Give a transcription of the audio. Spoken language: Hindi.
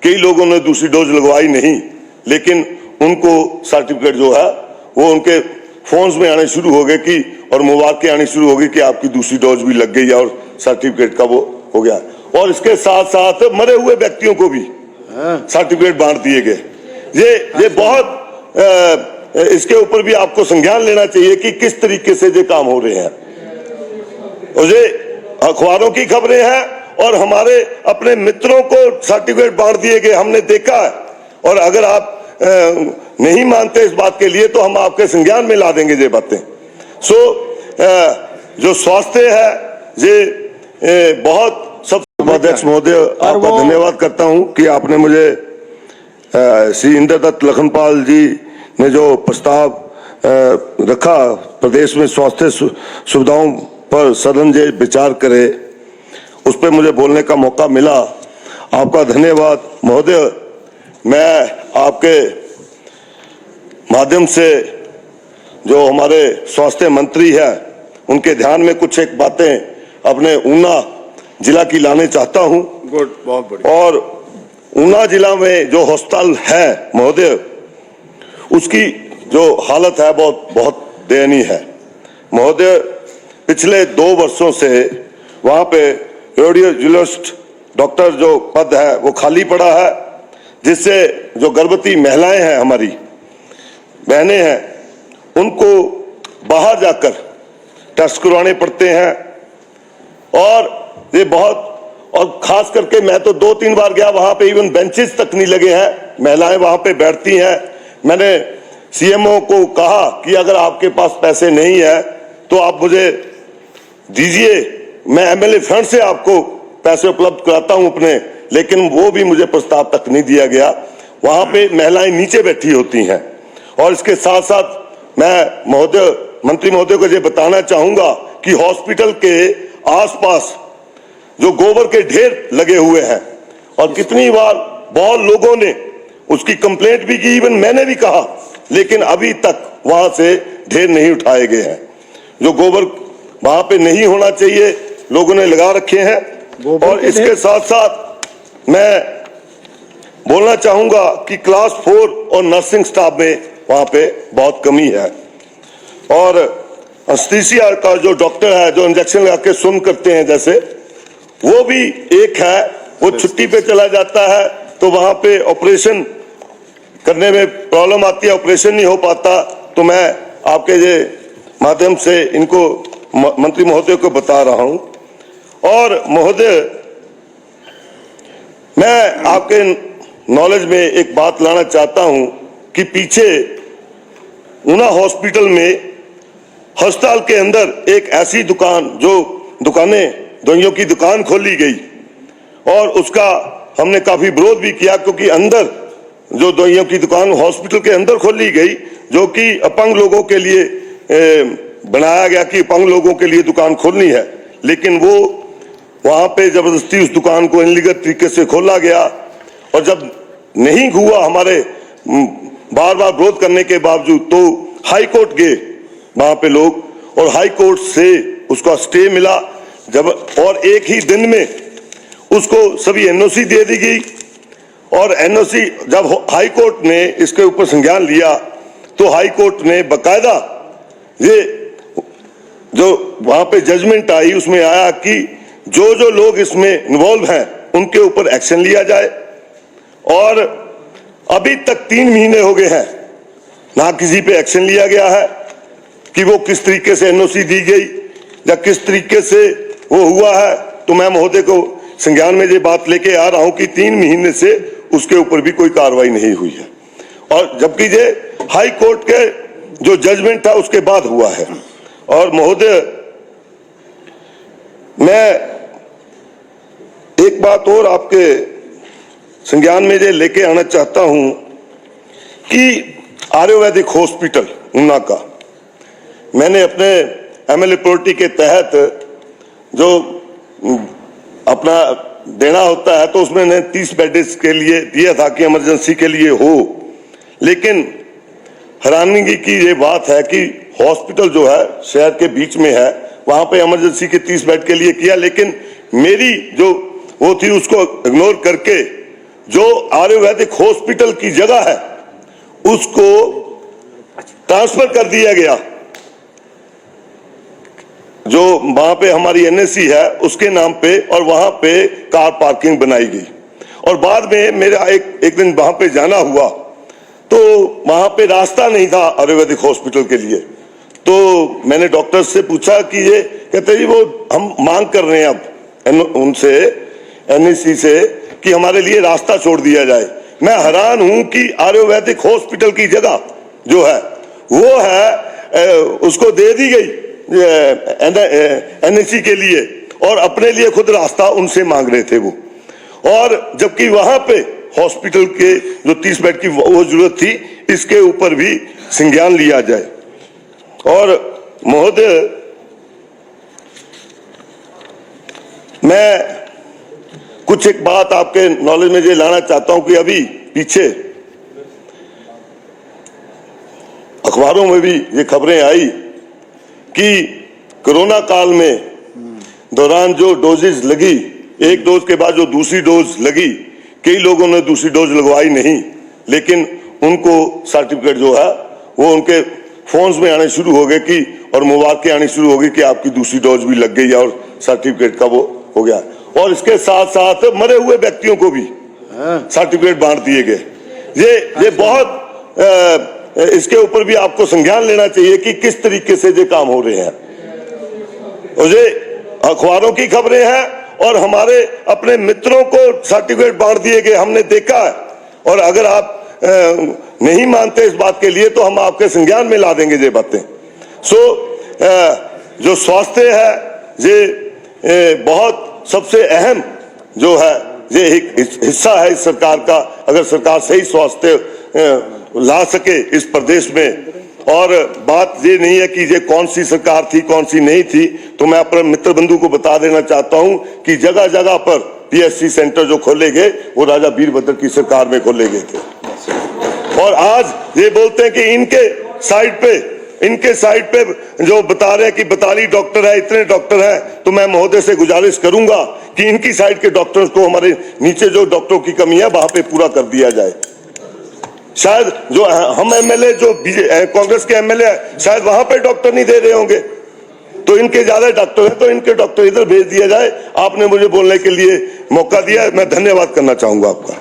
कई लोगों ने दूसरी डोज लगवाई नहीं, लेकिन उनको सर्टिफिकेट जो है वो उनके फोन्स में आने शुरू हो गए कि और मुबारकें आनी शुरू हो गई कि आपकी दूसरी डोज भी लग गई और सर्टिफिकेट का वो हो गया। और इसके साथ साथ मरे हुए व्यक्तियों को भी सर्टिफिकेट बांट दिए गए। ये बहुत इसके ऊपर भी आपको संज्ञान लेना चाहिए कि किस तरीके से ये काम हो रहे हैं। और ये अखबारों की खबरें हैं और हमारे अपने मित्रों को सर्टिफिकेट बांट दिए गए, हमने देखा है। और अगर आप नहीं मानते इस बात के लिए तो हम आपके संज्ञान में ला देंगे ये बातें। जो स्वास्थ्य है ये बहुत सब। अध्यक्ष महोदय, आपका धन्यवाद करता हूं कि आपने मुझे श्री इंद्रदत्त लखनपाल जी ने जो प्रस्ताव रखा प्रदेश में स्वास्थ्य सुविधाओं पर सदन जे विचार करे, उस पर मुझे बोलने का मौका मिला। आपका धन्यवाद महोदय। मैं आपके माध्यम से जो हमारे स्वास्थ्य मंत्री है उनके ध्यान में कुछ एक बातें अपने ऊना जिला की लाने चाहता हूं। गुड, बहुत बढ़िया। और ऊना जिला में जो अस्पताल है महोदय, उसकी जो हालत है बहुत दयनीय है महोदय। पिछले 2 वर्षों से वहां पे रेडियोलॉजिस्ट डॉक्टर जो पद है वो खाली पड़ा है, जिससे जो गर्भवती महिलाएं हैं, हमारी बहनें हैं, उनको बाहर जाकर टेस्ट करवाने पड़ते हैं। और ये बहुत, और खास करके मैं तो 2-3 बार गया, वहां पे इवन बेंचेस तक नहीं लगे हैं, महिलाएं वहां पे बैठती हैं। मैंने सीएमओ को कहा कि अगर आपके पास पैसे नहीं है तो आप मुझे दीजिए, मैं एमएलए फंड से आपको पैसे उपलब्ध कराता हूं अपने, लेकिन वो भी मुझे प्रस्ताव तक नहीं दिया गया। वहां पे महिलाएं नीचे बैठी होती हैं। और इसके साथ साथ मैं महोदय, मंत्री महोदय को ये बताना चाहूंगा कि हॉस्पिटल के आसपास जो गोबर के ढेर लगे हुए हैं, और कितनी बार बहुत लोगों ने उसकी कंप्लेंट भी की, इवन मैंने भी कहा, लेकिन अभी तक वहां से ढेर नहीं उठाए गए हैं। जो गोबर वहां पे नहीं होना चाहिए, लोगों ने लगा रखे हैं। और इसके साथ साथ मैं बोलना चाहूंगा कि क्लास 4 और नर्सिंग स्टाफ में वहां पे बहुत कमी है। और एनेस्थीसिया का जो डॉक्टर है, जो इंजेक्शन लगा के सुन करते हैं जैसे, वो भी एक है, वो छुट्टी पे चला जाता है तो वहां पे ऑपरेशन करने में प्रॉब्लम आती है, ऑपरेशन नहीं हो पाता। तो मैं आपके ये माध्यम से इनको मंत्री महोदय को बता रहा हूं। और महोदय, मैं आपके नॉलेज में एक बात लाना चाहता हूं कि पीछे ऊना हॉस्पिटल में अस्पताल के अंदर एक ऐसी दुकान, जो दवाइयों की दुकान खोली गई, और उसका हमने काफी विरोध भी किया, क्योंकि अंदर जो दवाइयों की दुकान हॉस्पिटल के अंदर खोली गई, जो कि अपंग लोगों के लिए बनाया गया कि अपंग लोगों के लिए दुकान खोलनी है, लेकिन वो वहां पे जबरदस्ती उस दुकान को इनलीगल तरीके से खोला गया। और जब नहीं हुआ, हमारे बार बार विरोध करने के बावजूद, तो हाई कोर्ट गए वहां पे लोग, और हाई कोर्ट से उसका स्टे मिला। जब और एक ही दिन में उसको सभी एनओसी दे दी गई। और एनओसी जब हाई कोर्ट ने इसके ऊपर संज्ञान लिया, तो हाई कोर्ट ने बकायदा ये जो वहां पे जजमेंट आई, उसमें आया कि जो लोग इसमें इन्वॉल्व हैं उनके ऊपर एक्शन लिया जाए। और अभी तक 3 महीने हो गए हैं, ना किसी पे एक्शन लिया गया है कि वो किस तरीके से एनओसी दी गई या किस तरीके से वो हुआ है। तो मैं महोदय को संज्ञान में ये बात लेके आ रहा हूं कि 3 महीने से उसके ऊपर भी कोई कार्रवाई नहीं हुई है, और जबकि ये हाई कोर्ट के जो जजमेंट था उसके बाद हुआ है। और महोदय, मैं एक बात और आपके संज्ञान में ये लेके आना चाहता हूं कि आयुर्वेदिक हॉस्पिटल ऊना का, मैंने अपने एमएलए प्रोटी के तहत जो अपना देना होता है, तो उसमें ने 30 बेड्स के लिए दिया था कि इमरजेंसी के लिए हो। लेकिन हैरानगी की ये बात है कि हॉस्पिटल जो है शहर के बीच में है, वहां पे इमरजेंसी के 30 बेड के लिए किया, लेकिन मेरी जो वो थी उसको इग्नोर करके जो आयुर्वेदिक हॉस्पिटल की जगह है उसको ट्रांसफर कर दिया गया, जो वहां पे हमारी एनएससी है उसके नाम पे, और वहां पे कार पार्किंग बनाई गई। और बाद में मेरा एक दिन वहां पे जाना हुआ तो वहां पे रास्ता नहीं था आयुर्वेदिक हॉस्पिटल के लिए। तो मैंने डॉक्टर से पूछा कि ये, कहते जी वो हम मांग कर रहे हैं अब उनसे, एनएससी से, कि हमारे लिए रास्ता छोड़ दिया जाए। मैं हैरान हूं कि आयुर्वेदिक हॉस्पिटल की जगह जो है वो है उसको दे दी गई एनएससी के लिए, और अपने लिए खुद रास्ता उनसे मांग रहे थे वो। और जबकि वहां पे हॉस्पिटल के जो 30 बेड की वो जरूरत थी, इसके ऊपर भी संज्ञान लिया जाए। और महोदय, मैं कुछ एक बात आपके नॉलेज में ये लाना चाहता हूं कि अभी पीछे अखबारों में भी ये खबरें आई कि कोरोना काल में दौरान जो डोजेज लगी, एक डोज के बाद जो दूसरी डोज लगी, कई लोगों ने दूसरी डोज लगवाई नहीं, लेकिन उनको सर्टिफिकेट जो है वो उनके फोन्स में आने शुरू हो गए कि, और मुबारकें आनी शुरू हो गई कि आपकी दूसरी डोज भी लग गई और सर्टिफिकेट का वो हो गया। और इसके साथ साथ मरे हुए व्यक्तियों को भी सर्टिफिकेट बांट दिए गए। ये बहुत इसके ऊपर भी आपको संज्ञान लेना चाहिए कि किस तरीके से ये काम हो रहे हैं। और ये अखबारों की खबरें हैं और हमारे अपने मित्रों को सर्टिफिकेट बांट दिए गए, हमने देखा है। और अगर आप नहीं मानते इस बात के लिए तो हम आपके संज्ञान में ला देंगे ये बातें। जो स्वास्थ्य है ये बहुत सबसे अहम जो है, ये एक हिस्सा है इस सरकार का। अगर सरकार सही स्वास्थ्य ला सके इस प्रदेश में, और बात ये नहीं है कि ये कौन सी सरकार थी कौन सी नहीं थी, तो मैं अपने मित्र बंधु को बता देना चाहता हूं कि जगह जगह पर पीएचसी सेंटर जो खोले गए वो राजा वीरभद्र की सरकार में खोले गए थे। और आज ये बोलते हैं कि इनके साइड पे जो बता रहे हैं कि 42 डॉक्टर है, इतने डॉक्टर हैं, तो मैं महोदय से गुजारिश करूंगा कि इनकी साइड के डॉक्टर्स को हमारे नीचे जो डॉक्टरों की कमी है वहां पे पूरा कर दिया जाए। शायद जो हम एमएलए, जो कांग्रेस के एमएलए, शायद वहां पे डॉक्टर नहीं दे रहे होंगे, तो इनके ज्यादा डॉक्टर हैं तो इनके डॉक्टर इधर भेज दिया जाए। आपने मुझे बोलने के लिए मौका दिया, मैं धन्यवाद करना चाहूंगा आपका।